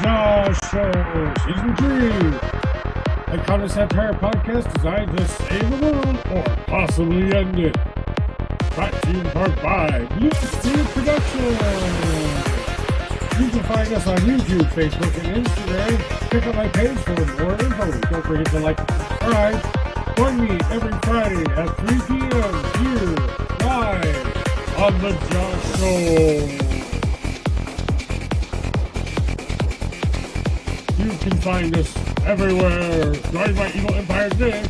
Josh Show, Season 3. A counter satire podcast designed to save the world or possibly end it. Brought to you in part by Blue Steel Productions. You can find us on YouTube, Facebook, and Instagram. Check out my page for more info. Don't forget to like and subscribe. Join me every Friday at 3 p.m. here, live on The Josh Show. You can find us everywhere. Join my evil empire today.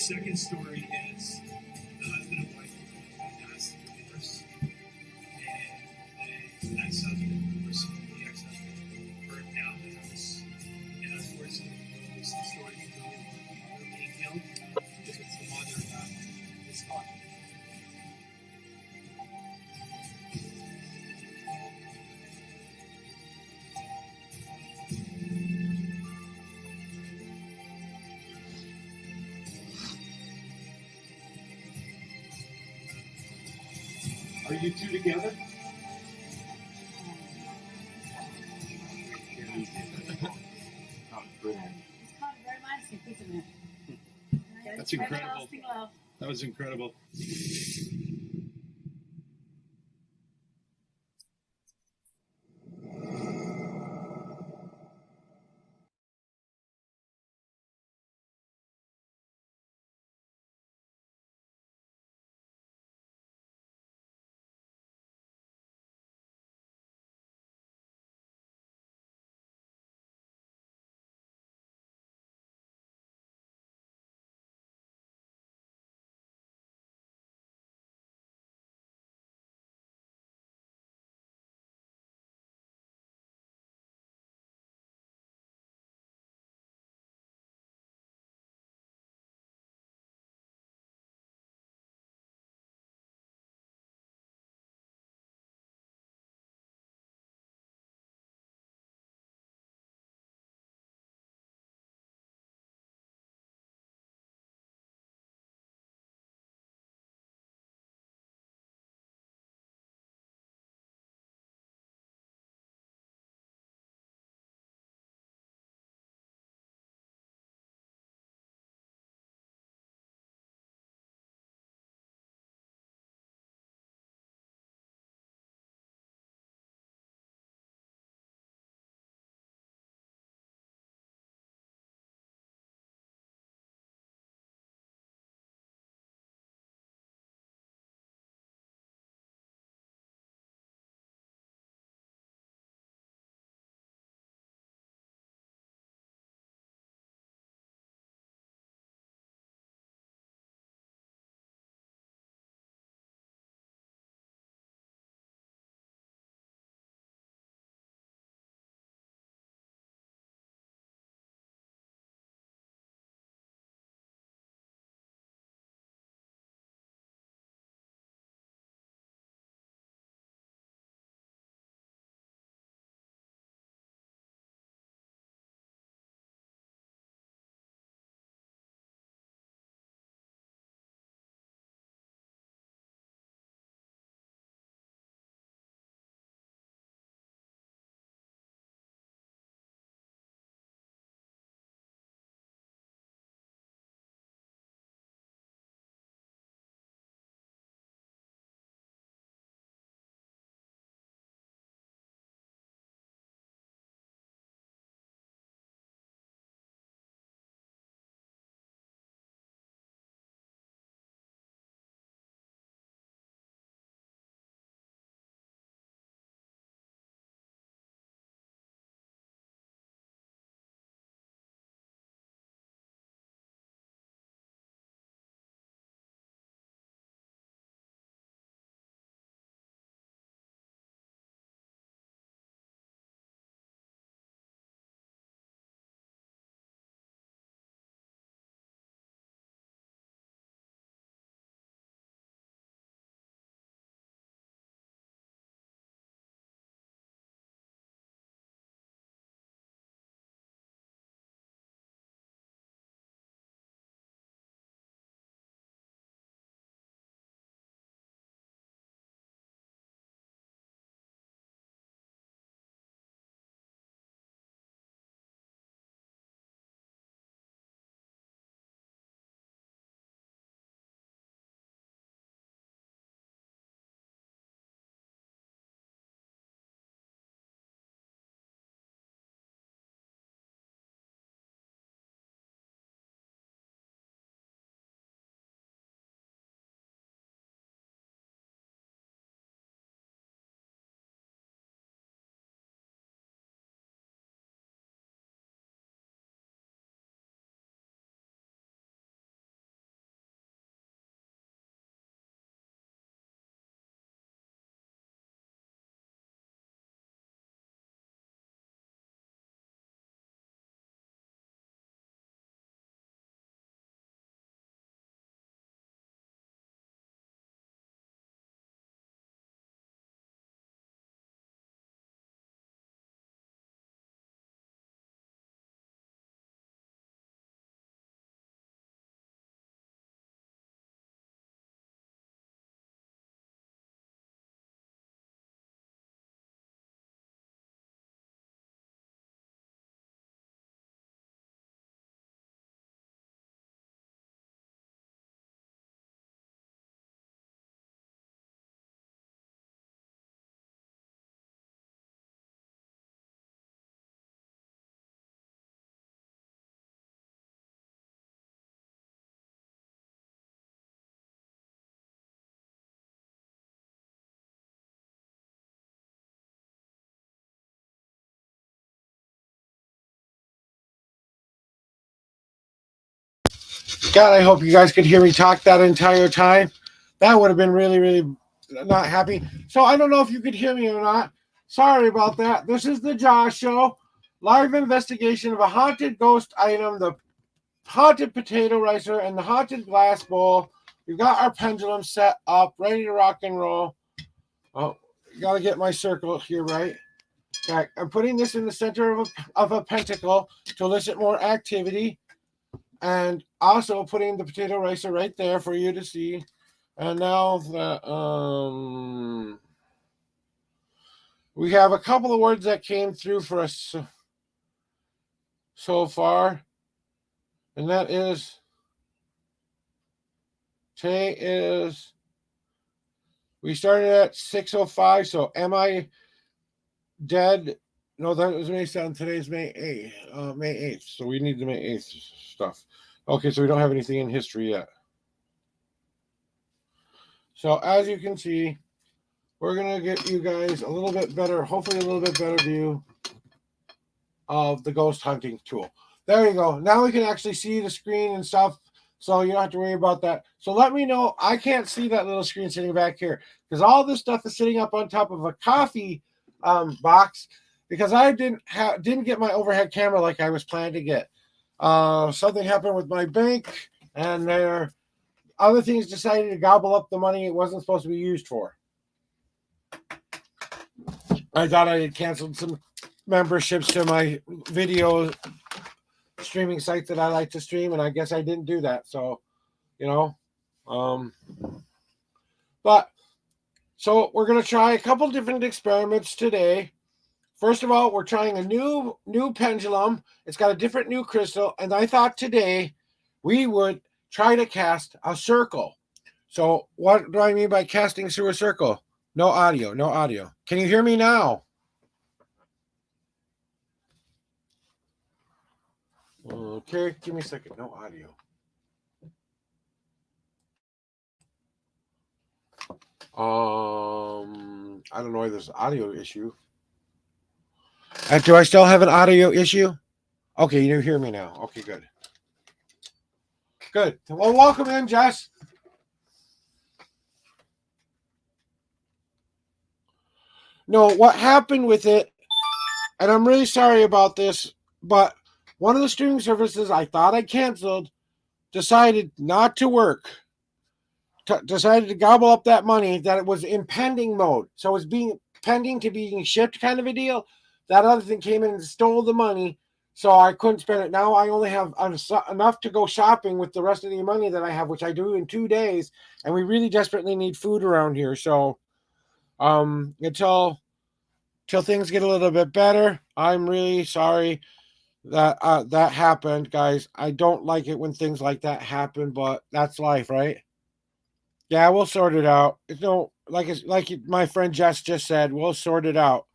second story is the husband and wife asked for divorce, and the ex-husband, or the ex-husband, burned down the house. And unfortunately, the story is really the mother being killed because the mother is caught. Are you two together? That's incredible. That was incredible. God, I hope you guys could hear me talk that entire time. That would have been really, really not happy. So I don't know if you could hear me or not. Sorry about that. This is the Josh Show. Live investigation of a haunted ghost item, the haunted potato ricer, and the haunted glass bowl. We've got our pendulum set up, ready to rock and roll. Oh, gotta get my circle here right. Okay, I'm putting this in the center of a pentacle to elicit more activity. And also putting the potato ricer right there for you to see. And now we have a couple of words that came through for us so far. And that is, today is, we started at 6:05. So am I dead? No, that was May 7th. Today's May 8th. So we need the May 8th stuff. Okay, so we don't have anything in history yet. So as you can see, we're going to get you guys a little bit better, hopefully a little bit better view of the ghost hunting tool. There you go. Now we can actually see the screen and stuff, so you don't have to worry about that. So let me know. I can't see that little screen sitting back here because all this stuff is sitting up on top of a coffee box because I didn't get my overhead camera like I was planning to get. Something happened with my bank, and their other things decided to gobble up the money it wasn't supposed to be used for. I thought I had canceled some memberships to my video streaming site that I like to stream, and I guess I didn't do that. So, but so we're going to try a couple different experiments today. First of all, we're trying a new pendulum. It's got a different new crystal, and I thought today we would try to cast a circle. So what do I mean by casting through a circle? No audio, no audio. Can you hear me now? Okay, give me a second. No audio. I don't know why there's an audio issue. Do I still have an audio issue? Okay, you hear me now. Okay, good. Good. Well, welcome in, Jess. No, what happened with it, and I'm really sorry about this, but one of the streaming services I thought I canceled decided not to work. Decided to gobble up that money that it was in pending mode. So it was being pending to being shipped kind of a deal. That other thing came in and stole the money. So I couldn't spend it. Now I only have enough to go shopping with the rest of the money that I have, which I do in 2 days. And we really desperately need food around here. So until things get a little bit better, I'm really sorry that that happened, guys. I don't like it when things like that happen, but that's life, right? Yeah, we'll sort it out. It's no like my friend Jess just said, we'll sort it out.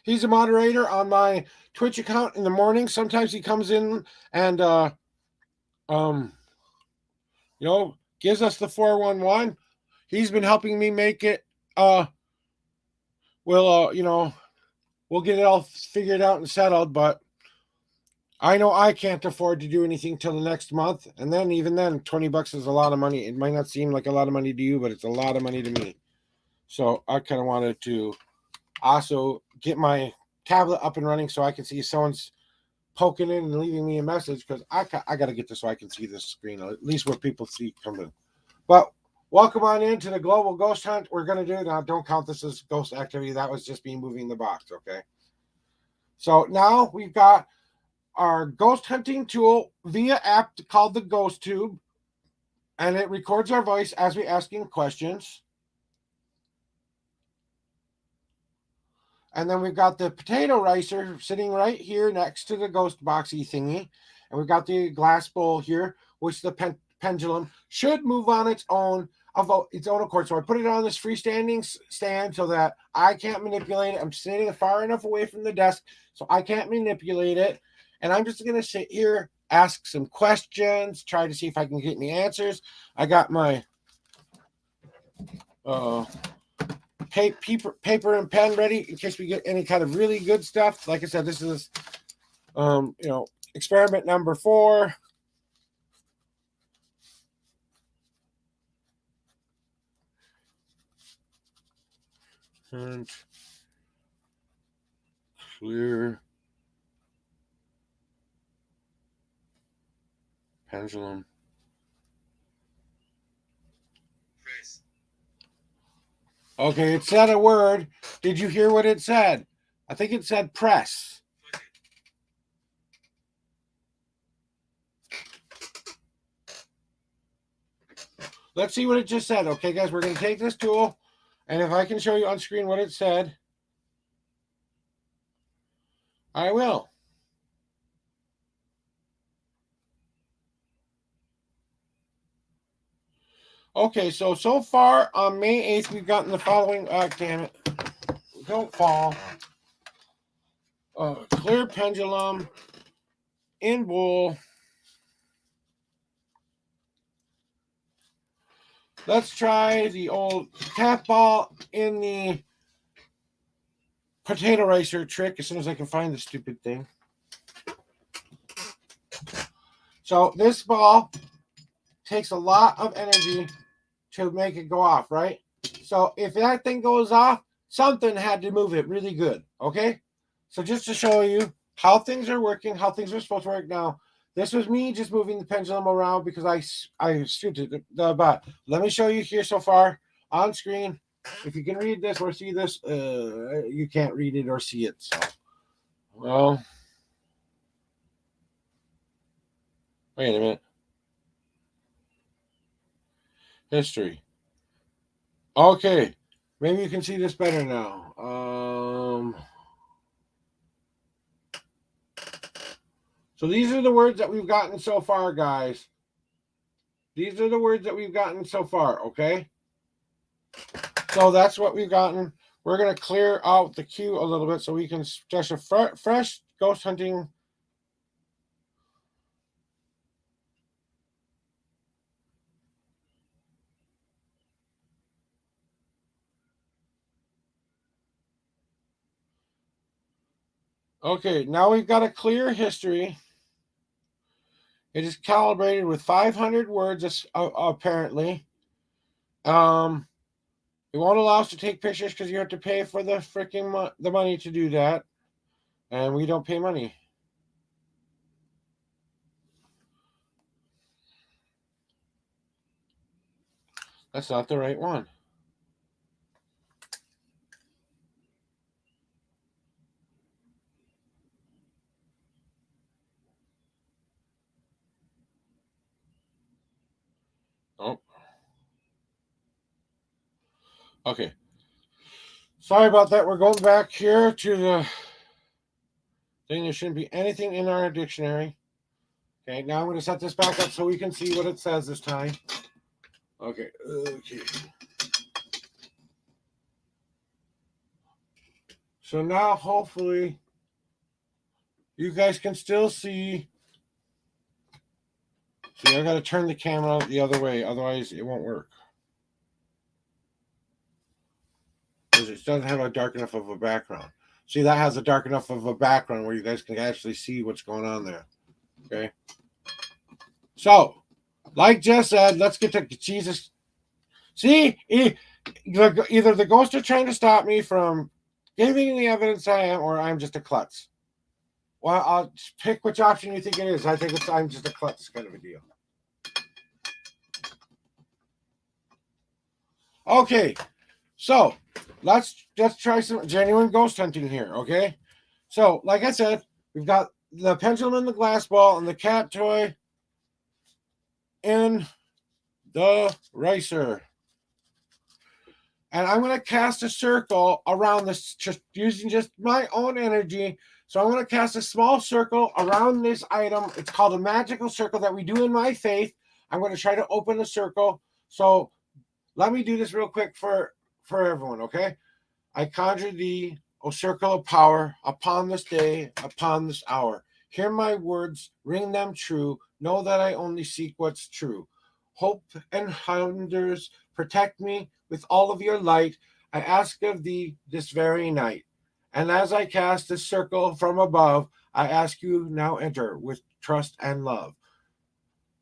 He's a moderator on my Twitch account in the morning. Sometimes he comes in and gives us the 411. He's been helping me make it we'll get it all figured out and settled, but I know I can't afford to do anything till the next month. And then even then, $20 is a lot of money. It might not seem like a lot of money to you, but it's a lot of money to me. So I kind of wanted to also get my tablet up and running so I can see someone's poking in and leaving me a message, because I got to get this so I can see this screen, at least what people see coming. But welcome on into the Global Ghost Hunt. We're going to do now. Don't count this as ghost activity. That was just me moving the box, okay? So now we've got our ghost hunting tool via app called the Ghost Tube, and it records our voice as we asking questions. And then we've got the potato ricer sitting right here next to the ghost boxy thingy, and we've got the glass bowl here, which the pendulum should move on its own accord. So I put it on this freestanding stand so that I can't manipulate it. I'm sitting far enough away from the desk so I can't manipulate it. And I'm just going to sit here, ask some questions, try to see if I can get any answers. I got my paper and pen ready in case we get any kind of really good stuff. Like I said, this is Experiment number 4. And clear pendulum. Press. Okay, it said a word. Did you hear what it said? I think it said press. Okay. Let's see what it just said. Okay, guys, we're going to take this tool, and if I can show you on screen what it said, I will. Okay, so far on May 8th, we've gotten the following. Damn it. Don't fall. Clear pendulum in bowl. Let's try the old cat ball in the potato ricer trick as soon as I can find the stupid thing. So this ball takes a lot of energy to make it go off, right? So if that thing goes off, something had to move it really good, okay? So just to show you how things are working, how things are supposed to work now, this was me just moving the pendulum around because I shooted the butt. Let me show you here so far on screen. If you can read this or see this, you can't read it or see it. So, well, wait a minute. History. Okay, maybe you can see this better now. So these are the words that we've gotten so far, guys. These are the words that we've gotten so far, okay? So that's what we've gotten. We're going to clear out the queue a little bit so we can start a fresh ghost hunting. Okay, now we've got a clear history. It is calibrated with 500 words, apparently. It won't allow us to take pictures because you have to pay for the freaking the money to do that, and we don't pay money. That's not the right one. Oh. Okay. Sorry about that. We're going back here to the thing. There shouldn't be anything in our dictionary. Okay, now I'm going to set this back up so we can see what it says this time. Okay. So now, hopefully, you guys can still see. See, I got to turn the camera the other way, otherwise it won't work. Because it doesn't have a dark enough of a background. See, that has a dark enough of a background where you guys can actually see what's going on there. Okay. So, like Jess said, let's get to Jesus. See, either the ghosts are trying to stop me from giving the evidence I am, or I'm just a klutz. Well, I'll pick which option you think it is. I think I'm just a klutz kind of a deal. Okay, so let's just try some genuine ghost hunting here, okay? So, like I said, we've got the pendulum in the glass ball and the cat toy in the ricer. And I'm going to cast a circle around this, just using just my own energy. So I'm going to cast a small circle around this item. It's called a magical circle that we do in my faith. I'm going to try to open the circle. So let me do this real quick for everyone, okay? I conjure thee, O circle of power, upon this day, upon this hour. Hear my words, ring them true. Know that I only seek what's true. Hope and wonders, protect me with all of your light. I ask of thee this very night. And as I cast this circle from above, I ask you now enter with trust and love.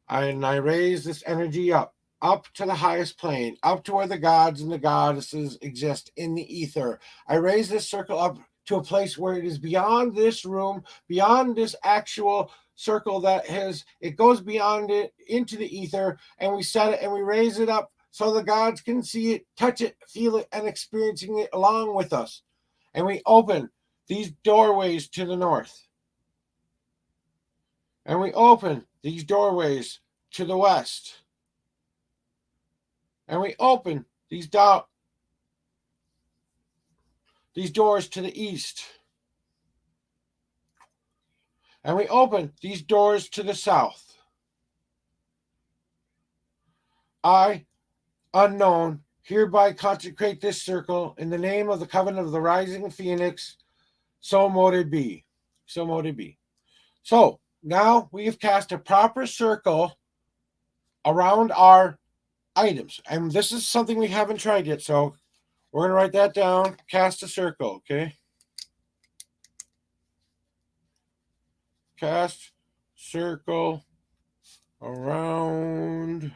And I raise this energy up to the highest plane, up to where the gods and the goddesses exist in the ether. I raise this circle up to a place where it is beyond this room, beyond this actual circle it goes beyond it into the ether, and we set it and we raise it up so the gods can see it, touch it, feel it, and experiencing it along with us. And we open these doorways to the north. And we open these doorways to the west. And we open these doors to the east. And we open these doors to the south. I, unknown, hereby consecrate this circle in the name of the covenant of the rising phoenix. So mote it be. So mote it be. So now we have cast a proper circle around our items. And this is something we haven't tried yet. So we're going to write that down. Cast a circle, okay? Cast circle around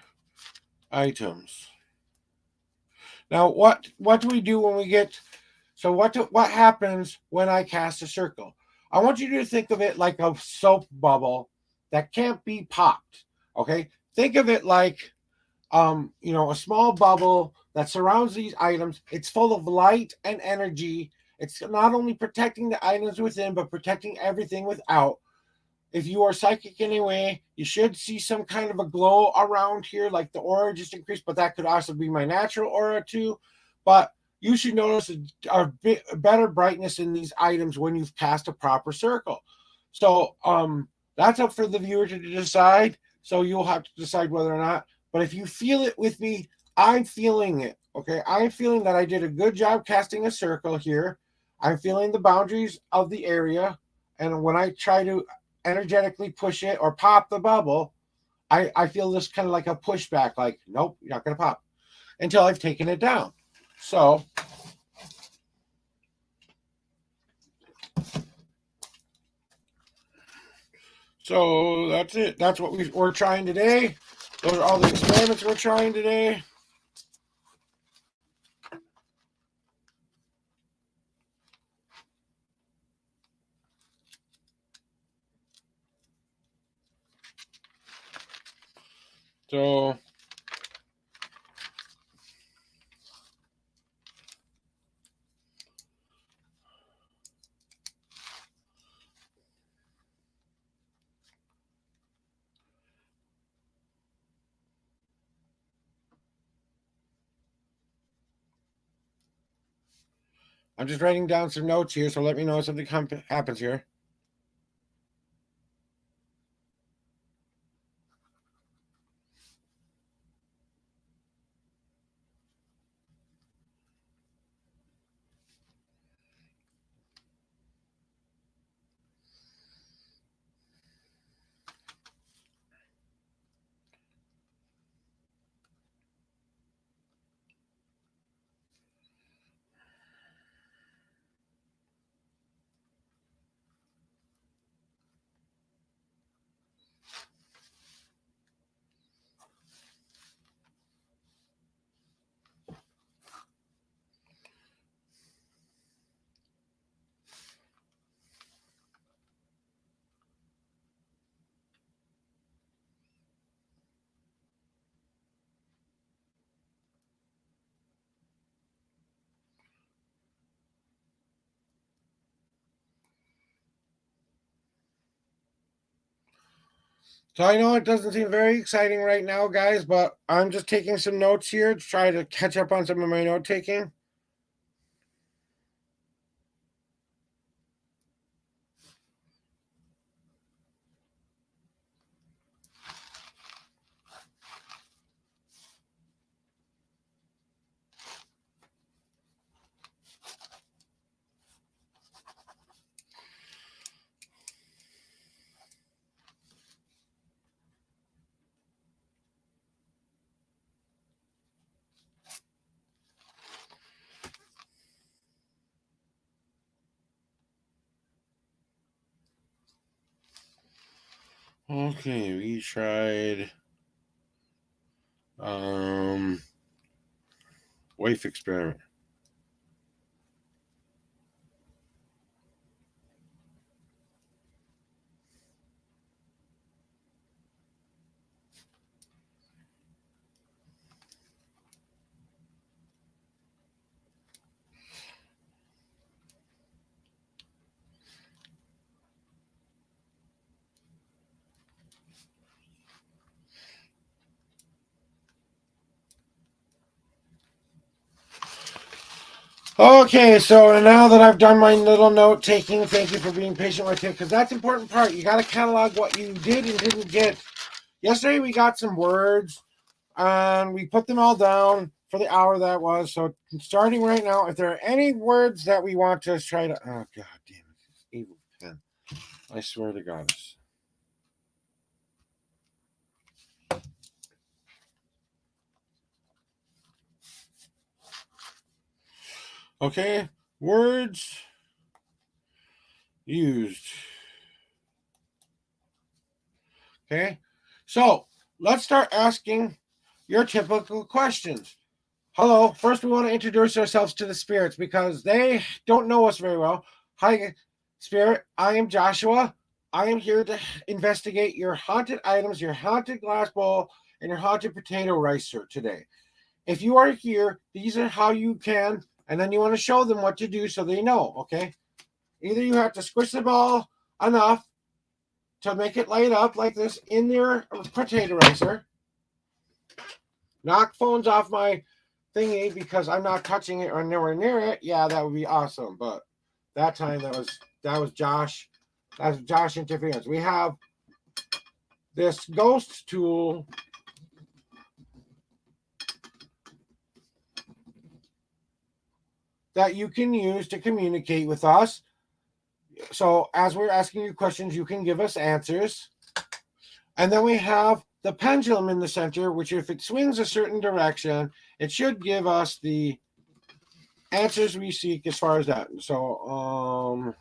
items. Now, what do we do when we get... So what happens when I cast a circle? I want you to think of it like a soap bubble that can't be popped, okay? Think of it like, a small bubble that surrounds these items. It's full of light and energy. It's not only protecting the items within, but protecting everything without. If you are psychic anyway, you should see some kind of a glow around here, like the aura just increased, but that could also be my natural aura too. But you should notice a better brightness in these items when you've cast a proper circle. So that's up for the viewer to decide. So you'll have to decide whether or not. But if you feel it with me, I'm feeling it. Okay, I'm feeling that I did a good job casting a circle here. I'm feeling the boundaries of the area. And when I try to energetically push it or pop the bubble, I feel this kind of like a pushback, like, nope, you're not going to pop until I've taken it down. So that's it. That's what we're trying today. Those are all the experiments we're trying today. So I'm just writing down some notes here, so let me know if something happens here. So I know it doesn't seem very exciting right now, guys, but I'm just taking some notes here to try to catch up on some of my note taking. Okay, we tried Wave experiment. Okay, so now that I've done my little note taking, thank you for being patient with it, because that's the important part. You got to catalog what you did and didn't get. Yesterday we got some words and we put them all down for the hour that was. So starting right now, if there are any words that we want to try to, oh god damn it, evil pen! I swear to God. Okay, words used. Okay, so let's start asking your typical questions. Hello, first we want to introduce ourselves to the spirits because they don't know us very well. Hi, spirit, I am Joshua. I am here to investigate your haunted items, your haunted glass bowl, and your haunted potato ricer today. If you are here, these are how you can, and then you want to show them what to do so they know, okay? Either you have to squish the ball enough to make it light up like this in your potato ricer. Knock phones off my thingy because I'm not touching it or nowhere near it. Yeah, that would be awesome. But that time that was Josh. That's Josh interference. We have this ghost tool that you can use to communicate with us. So as we're asking you questions, you can give us answers. And then we have the pendulum in the center, which if it swings a certain direction, it should give us the answers we seek as far as that. So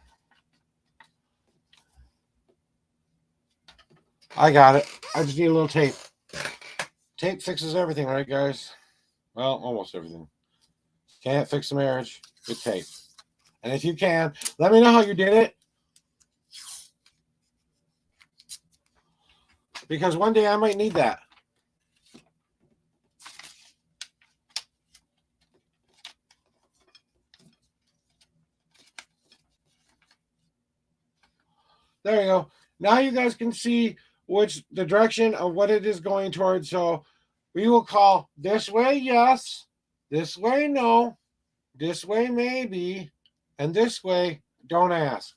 I got it. I just need a little tape. Tape fixes everything, right, guys? Well, almost everything. Can't fix a marriage with tape. And if you can, let me know how you did it. Because one day I might need that. There you go. Now you guys can see which the direction of what it is going towards. So we will call this way, yes, this way, no, this way, maybe, and this way, don't ask.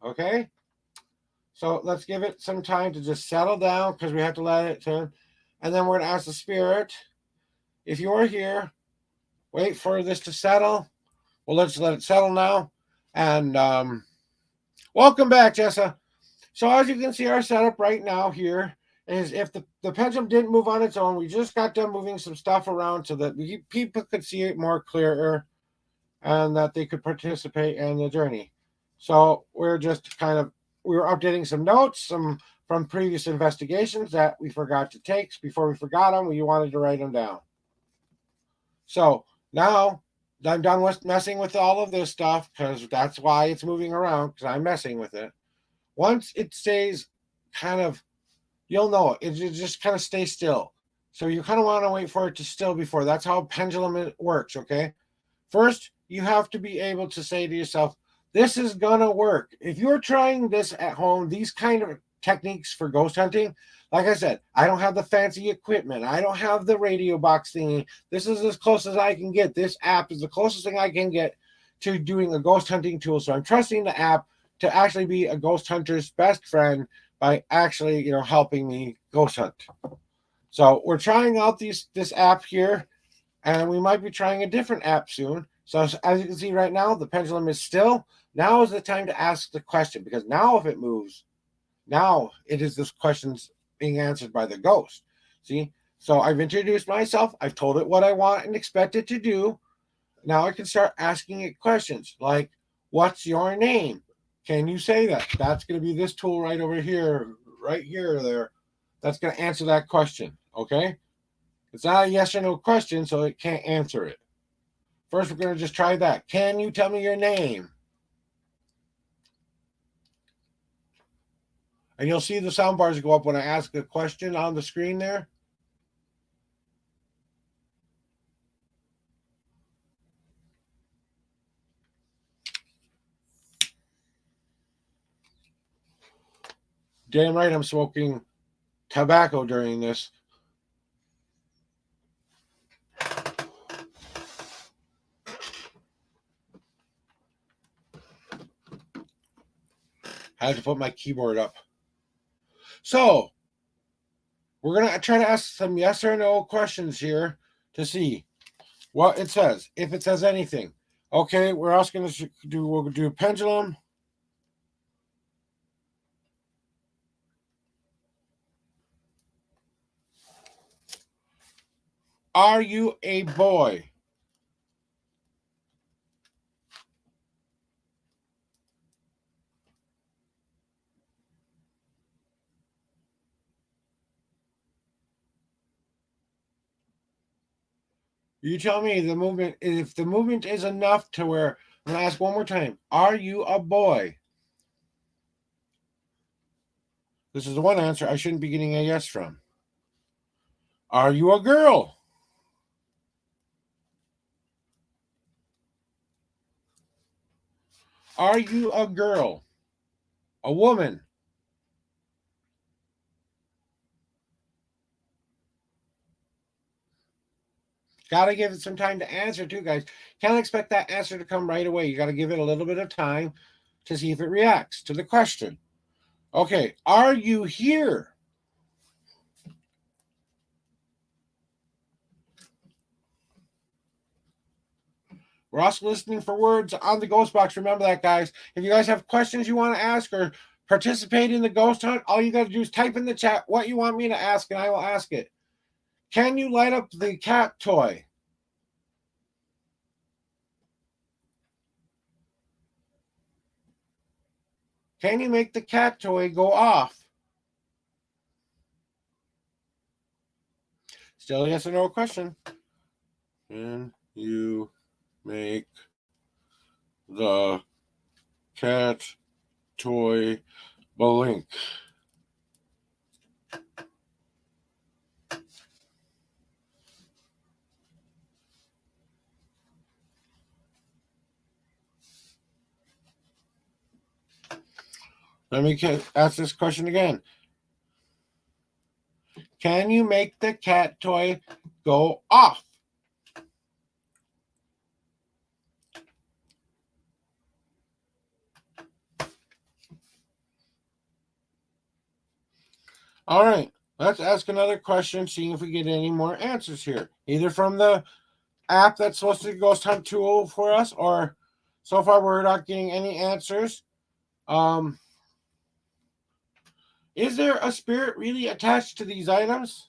Okay? So let's give it some time to just settle down because we have to let it turn. And then we're going to ask the spirit, if you are here, wait for this to settle. Well, let's let it settle now. And welcome back, Jessa. So as you can see, our setup right now here is if the pendulum didn't move on its own, we just got done moving some stuff around so that people could see it more clearer and that they could participate in the journey. So we're just we were updating some notes from previous investigations that we forgot to take. Before we forgot them, we wanted to write them down. So now I'm done with messing with all of this stuff because that's why it's moving around, because I'm messing with it. Once it stays kind of, you'll know it. It just kind of stays still. So you kind of want to wait for it to still before. That's how pendulum works, okay? First, you have to be able to say to yourself, this is going to work. If you're trying this at home, these kind of techniques for ghost hunting, like I said, I don't have the fancy equipment. I don't have the radio box thingy. This is as close as I can get. This app is the closest thing I can get to doing a ghost hunting tool. So I'm trusting the app to actually be a ghost hunter's best friend by actually, helping me ghost hunt. So we're trying out this app here, and we might be trying a different app soon. So as you can see right now, the pendulum is still. Now is the time to ask the question, because now if it moves, now it is this question's being answered by the ghost. See? So I've introduced myself. I've told it what I want and expect it to do. Now I can start asking it questions like, what's your name? Can you say that? That's going to be this tool right over here, right here or there that's going to answer that question. Okay? It's not a yes or no question, so it can't answer it. First, we're going to just try that. Can you tell me your name? And you'll see the sound bars go up when I ask a question on the screen there. Damn right I'm smoking tobacco during this. I had to put my keyboard up. So, we're going to try to ask some yes or no questions here to see what it says, if it says anything. Okay, we're also going to we'll do pendulum. Are you a boy? You tell me the movement, if the movement is enough to where, I'm going to ask one more time. Are you a boy? This is the one answer I shouldn't be getting a yes from. Are you a girl? Are you a girl? A woman? Got to give it some time to answer too, guys. Can't expect that answer to come right away. You got to give it a little bit of time to see if it reacts to the question. Okay, are you here? We're also listening for words on the ghost box. Remember that, guys. If you guys have questions you want to ask or participate in the ghost hunt, all you got to do is type in the chat what you want me to ask, and I will ask it. Can you light up the cat toy? Can you make the cat toy go off? Still a yes or no question. Can you make the cat toy blink? Let me ask this question again. Can you make the cat toy go off? All right, let's ask another question, seeing if we get any more answers here, either from the app that's supposed to ghost hunt tool for us, or so far we're not getting any answers. Is there a spirit really attached to these items?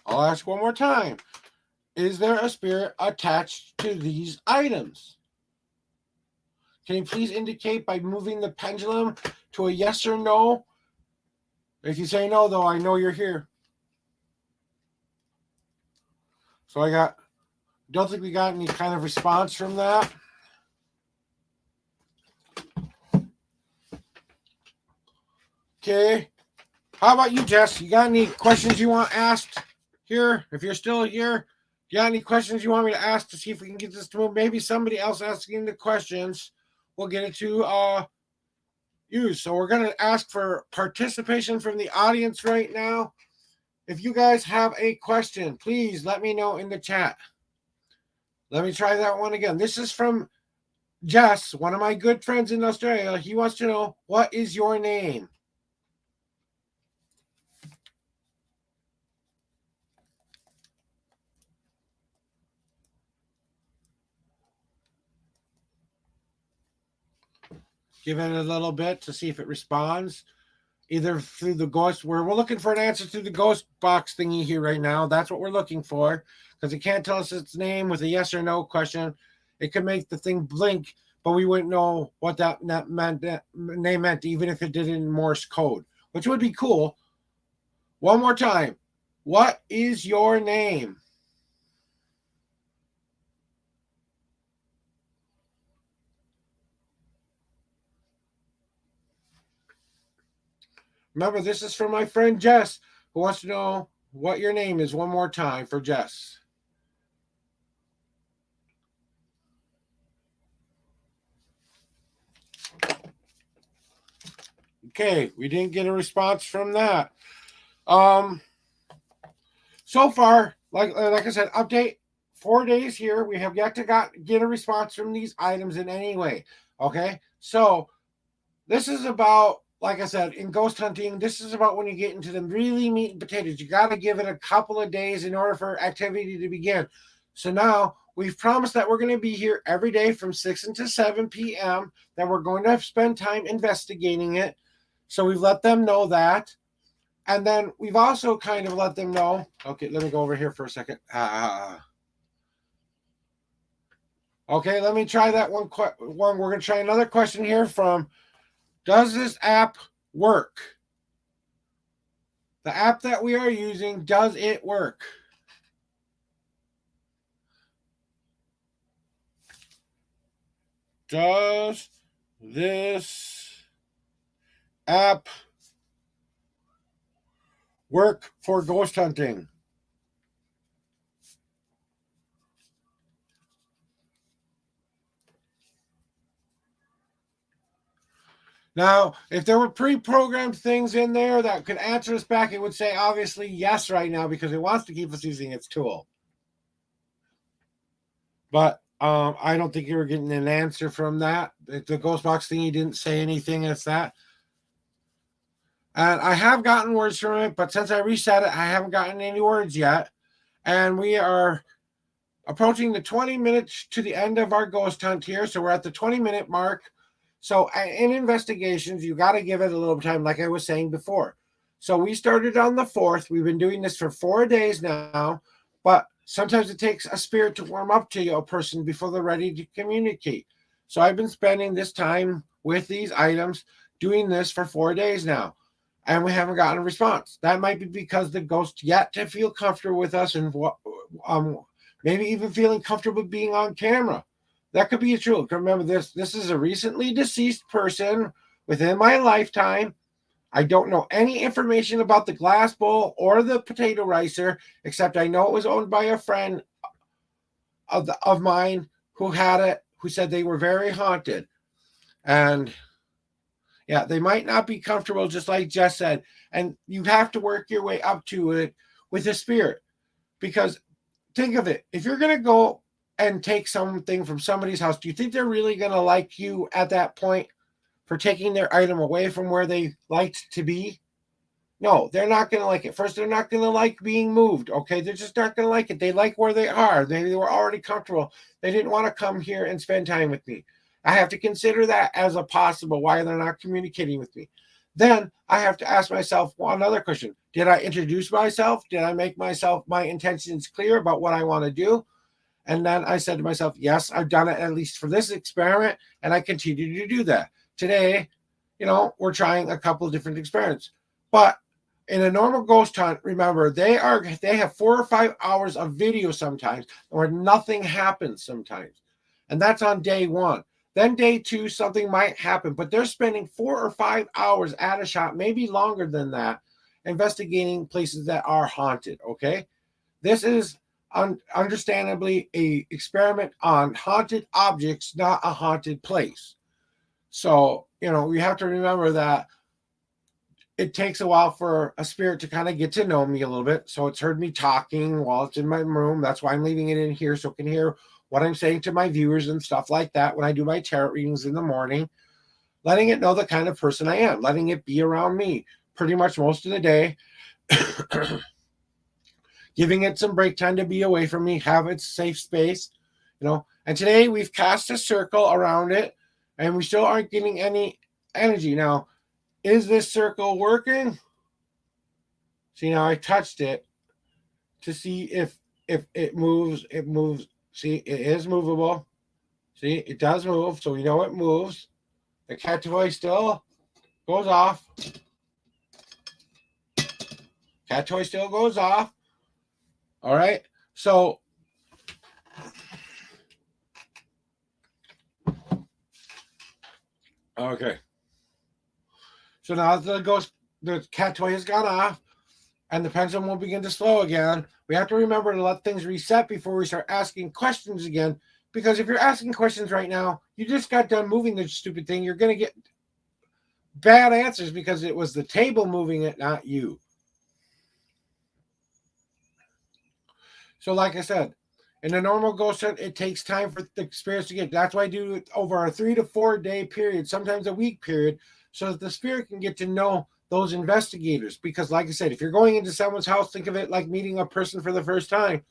I'll ask one more time. Is there a spirit attached to these items? Can you please indicate by moving the pendulum to a yes or no? If you say no, though, I know you're here. So don't think we got any kind of response from that. Okay. How about you, Jess? You got any questions you want asked here? If you're still here, you got any questions you want me to ask to see if we can get this to move? Maybe somebody else asking the questions will get it to you. So we're going to ask for participation from the audience right now. If you guys have a question, please let me know in the chat. Let me try that one again. This is from Jess, one of my good friends in Australia. He wants to know, what is your name? give it a little bit to see if it responds. Either through the ghost, we're looking for an answer through the ghost box thingy here right now. That's what we're looking for, because it can't tell us its name with a yes or no question. It could make the thing blink, but we wouldn't know what that name meant, even if it did it in Morse code, which would be cool. One more time. What is your name? Remember, this is from my friend Jess, who wants to know what your name is one more time for Jess. Okay, we didn't get a response from that. So far, like I said, update 4 days here. We have yet to get a response from these items in any way. Okay, so this is about, like I said, in ghost hunting, this is about when you get into the really meat and potatoes. You got to give it a couple of days in order for activity to begin. So now we've promised that we're going to be here every day from 6 until 7 p.m., that we're going to spend time investigating it. So we've let them know that. And then we've also kind of let them know. Okay, let me go over here for a second. Okay, let me try that one. We're going to try another question here from, does this app work? The app that we are using, does it work? Does this app work for ghost hunting? Now, if there were pre-programmed things in there that could answer us back, it would say obviously yes right now, because it wants to keep us using its tool. But I don't think you were getting an answer from that. The ghost box thingy didn't say anything as that. And I have gotten words from it, but since I reset it, I haven't gotten any words yet. And we are approaching the 20 minutes to the end of our ghost hunt here. So we're at the 20-minute mark. So in investigations, you got to give it a little time, like I was saying before. So we started on the 4th. We've been doing this for 4 days now, but sometimes it takes a spirit to warm up to a person before they're ready to communicate. So I've been spending this time with these items, doing this for 4 days now, and we haven't gotten a response. That might be because the ghost yet to feel comfortable with us, and maybe even feeling comfortable being on camera. That could be true. Remember, this is a recently deceased person within my lifetime. I don't know any information about the glass bowl or the potato ricer, except I know it was owned by a friend of mine who had it, who said they were very haunted. And yeah, they might not be comfortable, just like Jess said. And you have to work your way up to it with the spirit. Because think of it, if you're going to go and take something from somebody's house, do you think they're really going to like you at that point for taking their item away from where they liked to be? No, they're not going to like it. First, they're not going to like being moved. Okay, they're just not going to like it. They like where they are. They were already comfortable. They didn't want to come here and spend time with me. I have to consider that as a possible why they're not communicating with me. Then I have to ask myself another question. Did I introduce myself? Did I make my intentions clear about what I want to do? And then I said to myself, yes, I've done it at least for this experiment, and I continue to do that. Today, we're trying a couple of different experiments. But in a normal ghost hunt, remember, they have 4 or 5 hours of video sometimes where nothing happens sometimes. And that's on day 1. Then day 2, something might happen, but they're spending 4 or 5 hours at a shot, maybe longer than that, investigating places that are haunted, okay? This is understandably a experiment on haunted objects, not a haunted place. So, we have to remember that it takes a while for a spirit to kind of get to know me a little bit. So it's heard me talking while it's in my room. That's why I'm leaving it in here, so it can hear what I'm saying to my viewers and stuff like that when I do my tarot readings in the morning, letting it know the kind of person I am, letting it be around me pretty much most of the day. Giving it some break time to be away from me, have its safe space, And today we've cast a circle around it, and we still aren't getting any energy. Now, is this circle working? See, now I touched it to see if it moves. It moves. See, it is movable. See, it does move, so we know it moves. The cat toy still goes off. Cat toy still goes off. All right. So okay. So now the cat toy has gone off, and the pendulum will begin to slow again. We have to remember to let things reset before we start asking questions again. Because if you're asking questions right now, you just got done moving the stupid thing. You're going to get bad answers because it was the table moving it, not you. So, like I said, in a normal ghost hunt, it takes time for the spirits to get. That's why I do it over a 3 to 4 day period, sometimes a week period, so that the spirit can get to know those investigators. Because, like I said, if you're going into someone's house, think of it like meeting a person for the first time.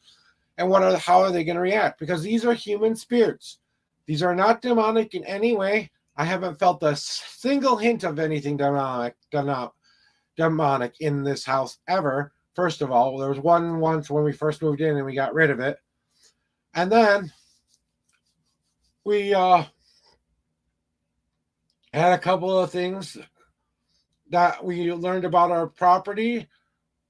And how are they going to react? Because these are human spirits. These are not demonic in any way. I haven't felt a single hint of anything demonic in this house ever. First of all, there was one once when we first moved in and we got rid of it. And then we had a couple of things that we learned about our property.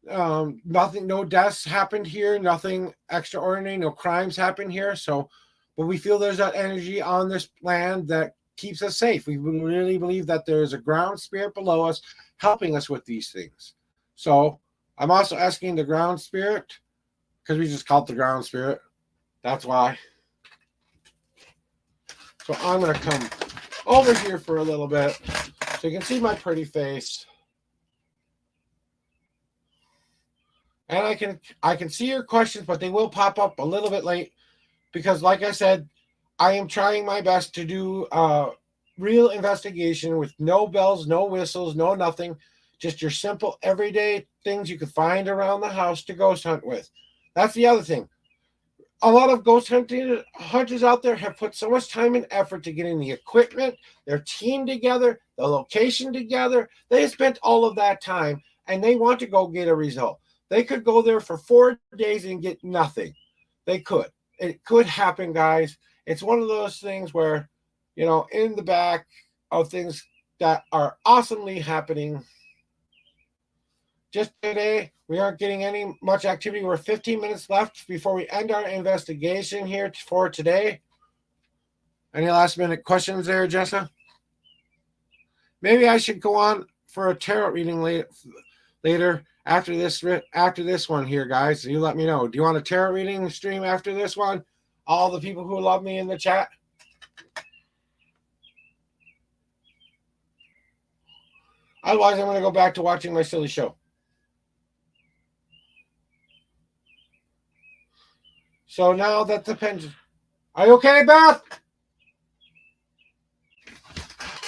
Nothing, no deaths happened here, nothing extraordinary, no crimes happened here. So, but we feel there's that energy on this land that keeps us safe. We really believe that there is a ground spirit below us helping us with these things. So I'm also asking the ground spirit, because we just called the ground spirit. That's why. So I'm going to come over here for a little bit so you can see my pretty face. And I can see your questions, but they will pop up a little bit late because, like I said, I am trying my best to do a real investigation with no bells, no whistles, no nothing. Just your simple everyday things you could find around the house to ghost hunt with. That's the other thing. A lot of ghost hunters out there have put so much time and effort to getting the equipment, their team together, the location together. They spent all of that time and they want to go get a result. They could go there for 4 days and get nothing. They could. It could happen, guys. It's one of those things where, in the back of things that are awesomely happening. Just today, we aren't getting any much activity. We're 15 minutes left before we end our investigation here for today. Any last minute questions there, Jessa? Maybe I should go on for a tarot reading later after this one here, guys. You let me know. Do you want a tarot reading stream after this one? All the people who love me in the chat. Otherwise, I'm going to go back to watching my silly show. So now that the pendulum. Are you okay, Beth?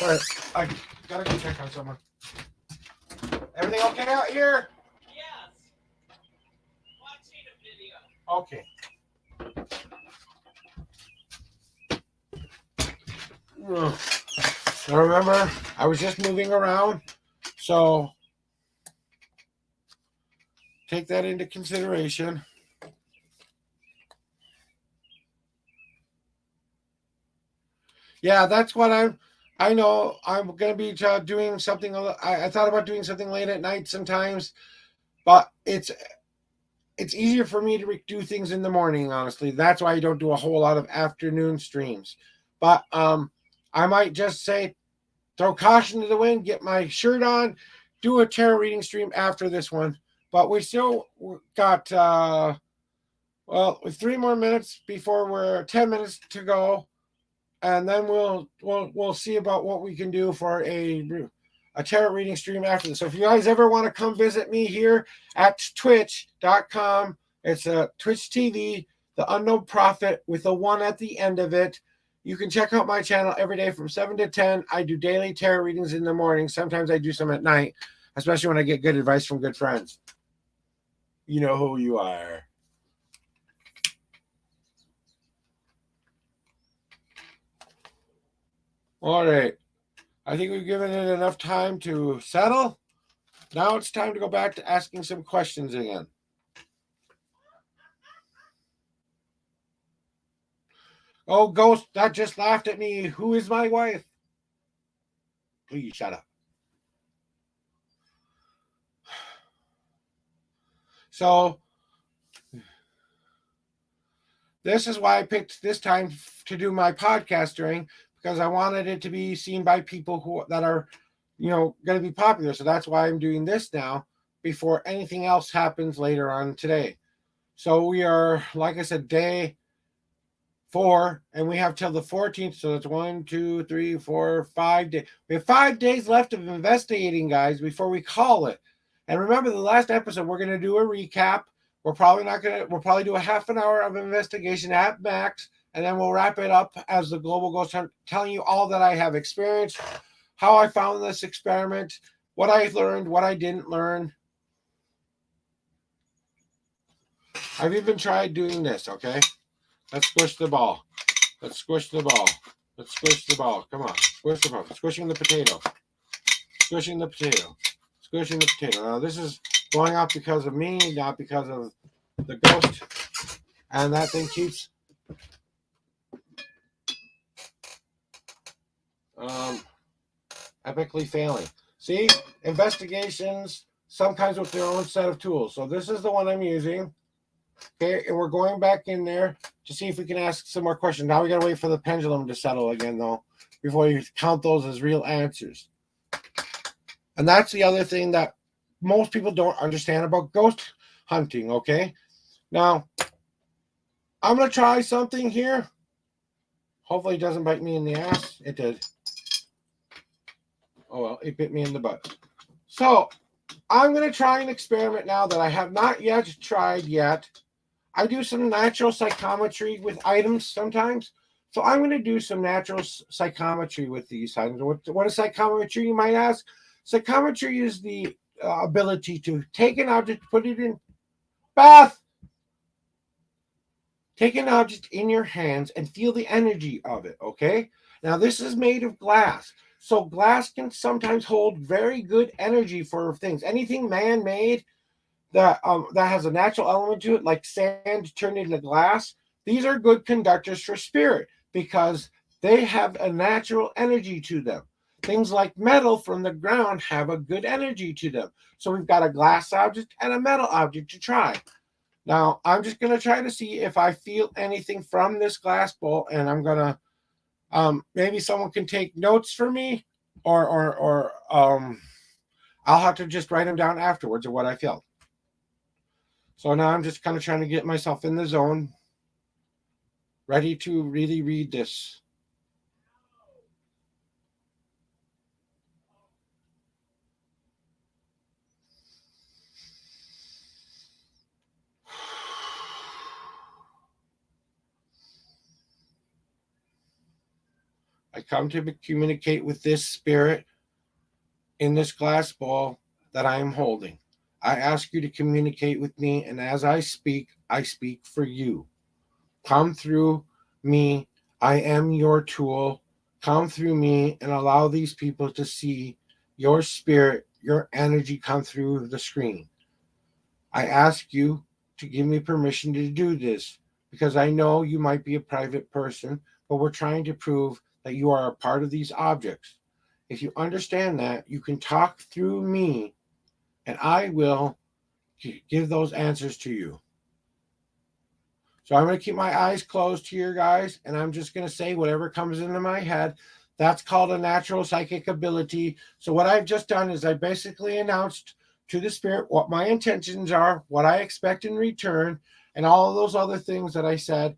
All right, I gotta go check on someone. Everything okay out here? Yes. Watching a video. Okay. Now remember, I was just moving around, so take that into consideration. Yeah, that's what I know I'm going to be doing something. I thought about doing something late at night sometimes, but it's easier for me to do things in the morning, honestly. That's why I don't do a whole lot of afternoon streams. But I might just say, throw caution to the wind, get my shirt on, do a tarot reading stream after this one. But we still got, with 3 more minutes before we're 10 minutes to go. And then we'll see about what we can do for a tarot reading stream after this. So if you guys ever want to come visit me here at twitch.com, it's Twitch TV, the Unknown Prophet with a 1 at the end of it. You can check out my channel every day from 7 to 10. I do daily tarot readings in the morning. Sometimes I do some at night, especially when I get good advice from good friends. You know who you are. All right. I think we've given it enough time to settle. Now it's time to go back to asking some questions again. Oh, Ghost, that just laughed at me. Who is my wife? Please shut up. So, this is why I picked this time to do my podcast during, because I wanted it to be seen by people who that are, going to be popular. So that's why I'm doing this now before anything else happens later on today. So we are, like I said, day 4, and we have till the 14th. So that's 1, 2, 3, 4, 5 days. We have 5 days left of investigating, guys, before we call it. And remember, the last episode, we're going to do a recap. We'll probably do a half an hour of investigation at max, and then we'll wrap it up as the Global Ghost Hunt, telling you all that I have experienced, how I found this experiment, what I learned, what I didn't learn. I've even tried doing this, okay? Let's squish the ball. Let's squish the ball. Let's squish the ball. Come on. Squish the ball. Squishing the potato. Squishing the potato. Squishing the potato. Now, this is going off because of me, not because of the ghost. And that thing keeps epically failing. See? Investigations, sometimes with their own set of tools. So this is the one I'm using. Okay, and we're going back in there to see if we can ask some more questions. Now we got to wait for the pendulum to settle again, though, before you count those as real answers. And that's the other thing that most people don't understand about ghost hunting, okay? Now, I'm going to try something here. Hopefully it doesn't bite me in the ass. It did. Oh, well, it bit me in the butt. So, I'm going to try an experiment now that I have not yet tried yet. I do some natural psychometry with items sometimes. So I'm going to do some natural psychometry with these items. What is psychometry, you might ask? Psychometry is the ability to take an object, put it in bath. Take an object in your hands and feel the energy of it, okay? Now, this is made of glass. So glass can sometimes hold very good energy for things. Anything man-made that has a natural element to it, like sand turned into glass, these are good conductors for spirit because they have a natural energy to them. Things like metal from the ground have a good energy to them. So we've got a glass object and a metal object to try. Now, I'm just going to try to see if I feel anything from this glass bowl, and I'm going to, maybe someone can take notes for me, or I'll have to just write them down afterwards of what I felt. So now I'm just kind of trying to get myself in the zone, ready to really read this. I come to communicate with this spirit in this glass ball that I am holding. I ask you to communicate with me, and as I speak for you. Come through me. I am your tool. Come through me and allow these people to see your spirit, your energy come through the screen. I ask you to give me permission to do this because I know you might be a private person, but we're trying to prove that you are a part of these objects. If you understand that, you can talk through me and I will give those answers to you. So I'm going to keep my eyes closed here, guys, and I'm just going to say whatever comes into my head. That's called a natural psychic ability. So what I've just done is I basically announced to the spirit what my intentions are, what I expect in return, and all of those other things that I said,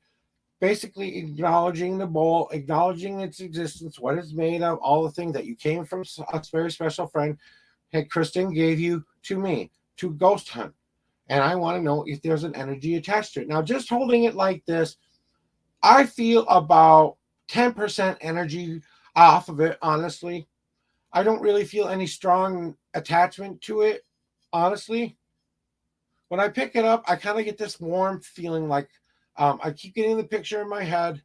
basically acknowledging the bowl, acknowledging its existence, what it's made of, all the things that you came from a very special friend, hey, Kristen gave you to me, to Ghost Hunt. And I want to know if there's an energy attached to it. Now, just holding it like this, I feel about 10% energy off of it, honestly. I don't really feel any strong attachment to it, honestly. When I pick it up, I kind of get this warm feeling like I keep getting the picture in my head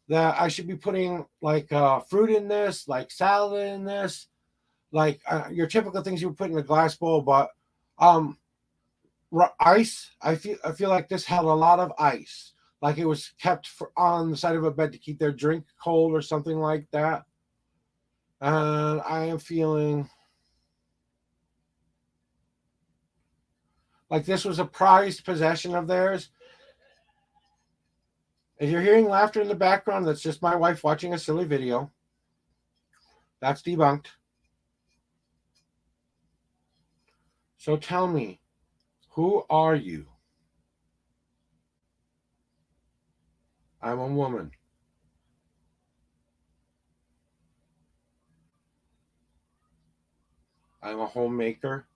that I should be putting like fruit in this, like salad in this, like your typical things you would put in a glass bowl. But um, ice, I feel like this held a lot of ice, like it was kept on the side of a bed to keep their drink cold or something like that. And I am feeling like this was a prized possession of theirs. If you're hearing laughter in the background, that's just my wife watching a silly video. That's debunked. So tell me, who are you? I'm a woman. I'm a homemaker.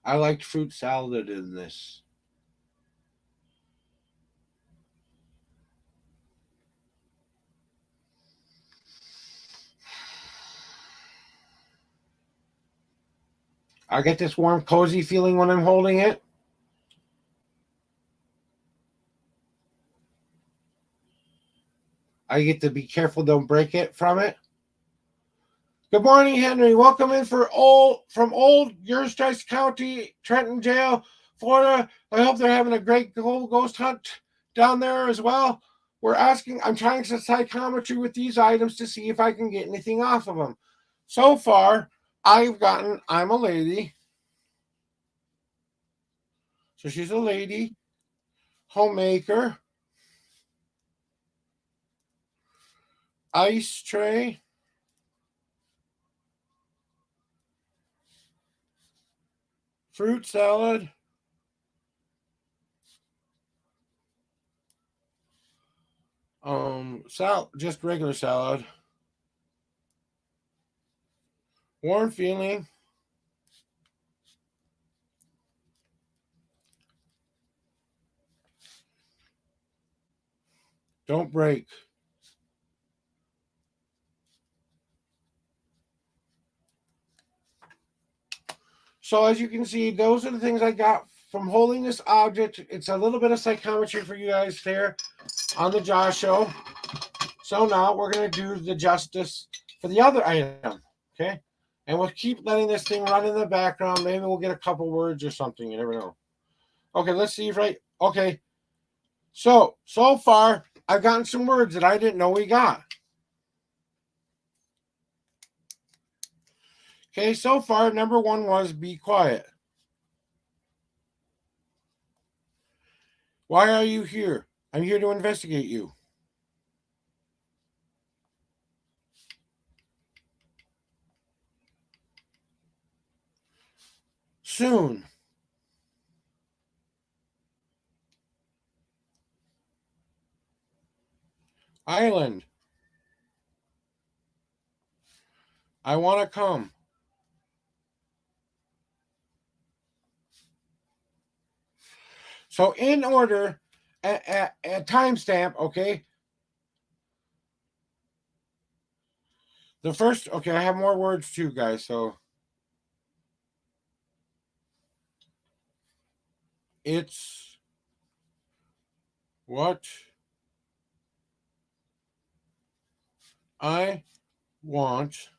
I liked fruit salad in this. I get this warm, cozy feeling when I'm holding it. I get to be careful, don't break it from it. Good morning, Henry. Welcome in from old Eustis County, Trenton Jail, Florida. I hope they're having a great ghost hunt down there as well. I'm trying some psychometry with these items to see if I can get anything off of them. So far, I'm a lady. So she's a lady, homemaker, ice tray, fruit salad, just regular salad, warm feeling, don't break. So as you can see, those are the things I got from holding this object. It's a little bit of psychometry for you guys there on the Josh Show. So now we're going to do the justice for the other item, okay? And we'll keep letting this thing run in the background. Maybe we'll get a couple words or something. You never know. Okay, let's see if right. Okay. So far, I've gotten some words that I didn't know we got. Okay, so far, number one was be quiet. Why are you here? I'm here to investigate you. Soon. Island. I want to come. So in order, at timestamp, okay. The first, okay, I have more words too, guys. So it's what I want.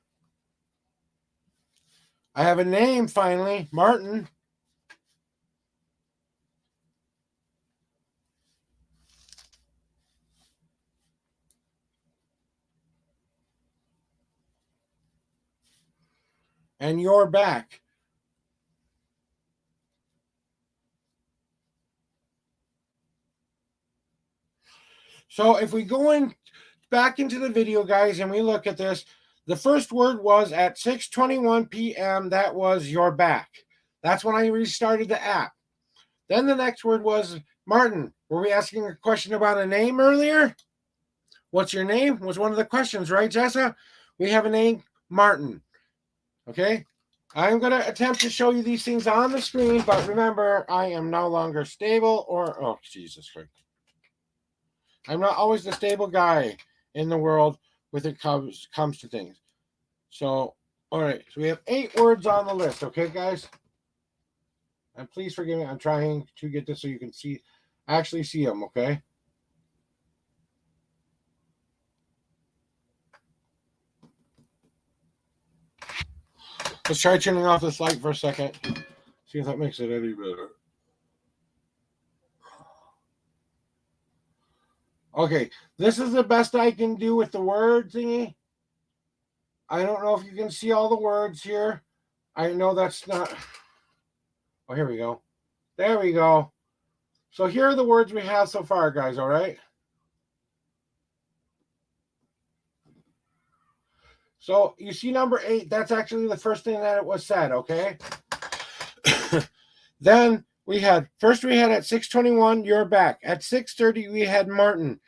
I have a name finally, Martin. And you're back. So if we go in back into the video, guys, and we look at this, the first word was at 6:21 p.m. That was you're back. That's when I restarted the app. Then the next word was Martin. Were we asking a question about a name earlier? What's your name? Was one of the questions, right, Jessa? We have a name, Martin. Okay. I'm going to attempt to show you these things on the screen, but remember, I am no longer stable oh, Jesus Christ. I'm not always the stable guy in the world when it comes to things. So All right, so we have 8 words on the list, okay, guys? And please forgive me, I'm trying to get this so you can actually see them, okay? Let's try turning off this light for a second. See if that makes it any better. Okay, this is the best I can do with the word thingy. I don't know if you can see all the words here. I know that's not. Oh, here we go. There we go. So here are the words we have so far, guys, all right? So you see number 8, that's actually the first thing that it was said, okay? Then we had at 6:21, you're back. At 6:30, we had Martin.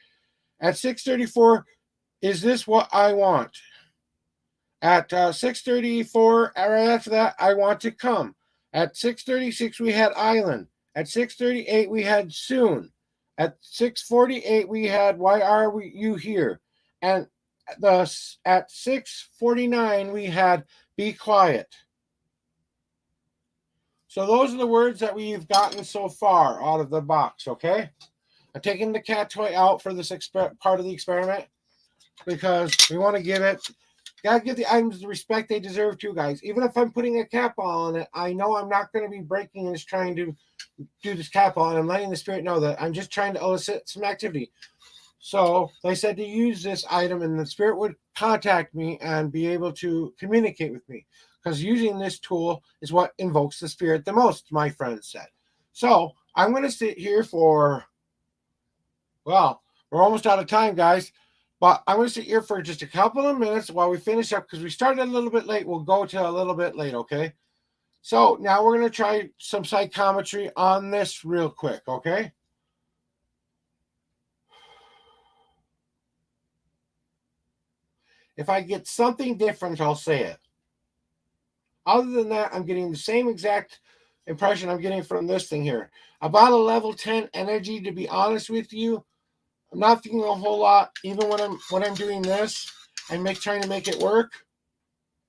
At 6:34, is this what I want? At 6:34, right after that, I want to come. At 6:36, we had Island. At 6:38, we had Soon. At 6:48, we had Why Are You Here? And at 6:49, we had Be Quiet. So those are the words that we've gotten so far out of the box, okay? I'm taking the cat toy out for this part of the experiment because we want to gotta give the items the respect they deserve too, guys. Even if I'm putting a cap on it, I know I'm not going to be breaking and just trying to do this cap on. I'm letting the spirit know that I'm just trying to elicit some activity. So they said to use this item and the spirit would contact me and be able to communicate with me. Because using this tool is what invokes the spirit the most, my friend said. So I'm going to sit here for, well, we're almost out of time, guys. But I'm going to sit here for just a couple of minutes while we finish up because we started a little bit late. We'll go to a little bit late, okay? So now we're going to try some psychometry on this real quick, okay? If I get something different, I'll say it. Other than that, I'm getting the same exact impression I'm getting from this thing here. About a level 10 energy, to be honest with you. I'm not feeling a whole lot, even when I'm doing this and trying to make it work.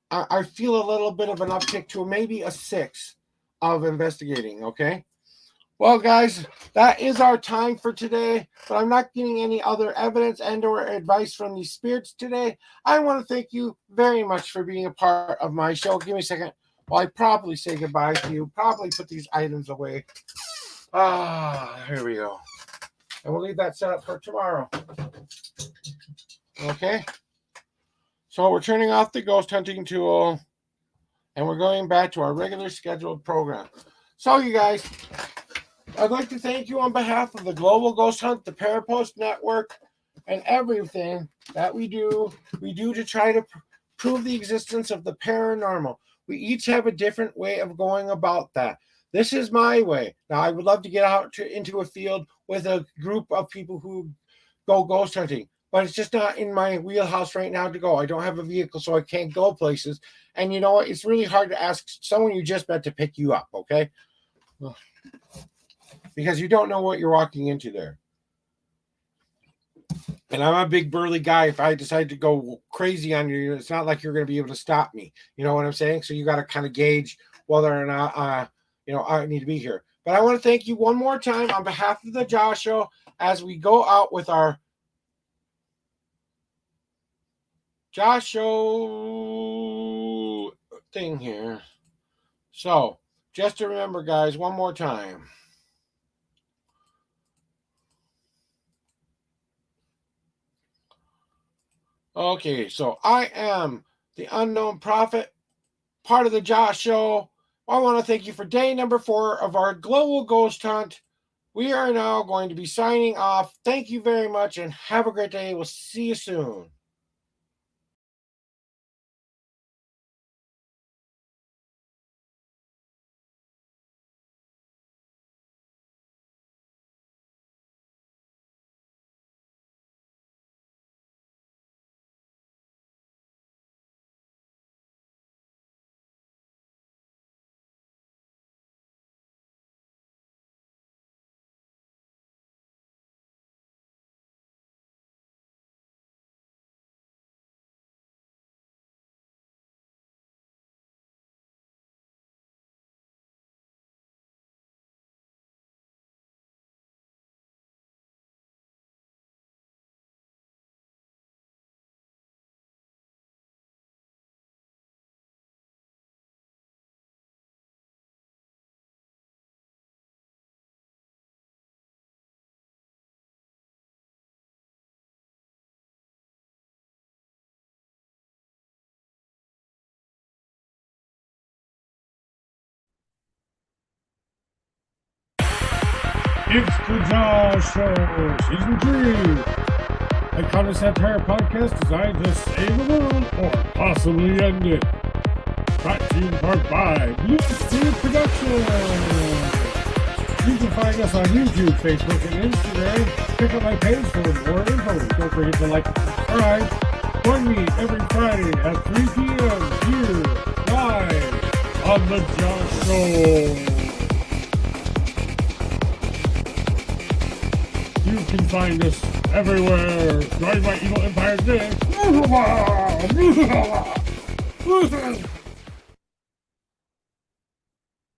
I feel a little bit of an uptick to maybe a 6 of investigating, okay? Well, guys, that is our time for today, but I'm not getting any other evidence and or advice from these spirits today. I want to thank you very much for being a part of my show. Give me a second while I probably say goodbye to you, probably put these items away. Here we go. And we'll leave that set up for tomorrow. Okay? So we're turning off the ghost hunting tool, and we're going back to our regular scheduled program. So, you guys, I'd like to thank you on behalf of the Global Ghost Hunt, the Parapost Network, and everything that we do. We do to try to prove the existence of the paranormal. We each have a different way of going about that. This is my way. Now, I would love to get out into a field with a group of people who go ghost hunting, but it's just not in my wheelhouse right now to go. I don't have a vehicle, so I can't go places. And you know what? It's really hard to ask someone you just met to pick you up, okay? Because you don't know what you're walking into there. And I'm a big burly guy. If I decide to go crazy on you, it's not like you're going to be able to stop me. You know what I'm saying? So you got to kind of gauge whether or not, I need to be here. But I want to thank you one more time on behalf of the Josh Show as we go out with our Josh Show thing here. So just to remember, guys, one more time. Okay, so I am the Unknown Prophet, part of the Josh Show. I want to thank you for day number 4 of our global ghost hunt. We are now going to be signing off. Thank you very much and have a great day. We'll see you soon. It's the Josh Show, Season 3. A counter satire podcast designed to save the world or possibly end it. Brought to you in part by Blue Steel Productions. You can find us on YouTube, Facebook, and Instagram. Check out my page for more info. Don't forget to like and subscribe. Join me every Friday at 3 p.m. here, live on The Josh Show. You can find us everywhere. Join my evil empire today.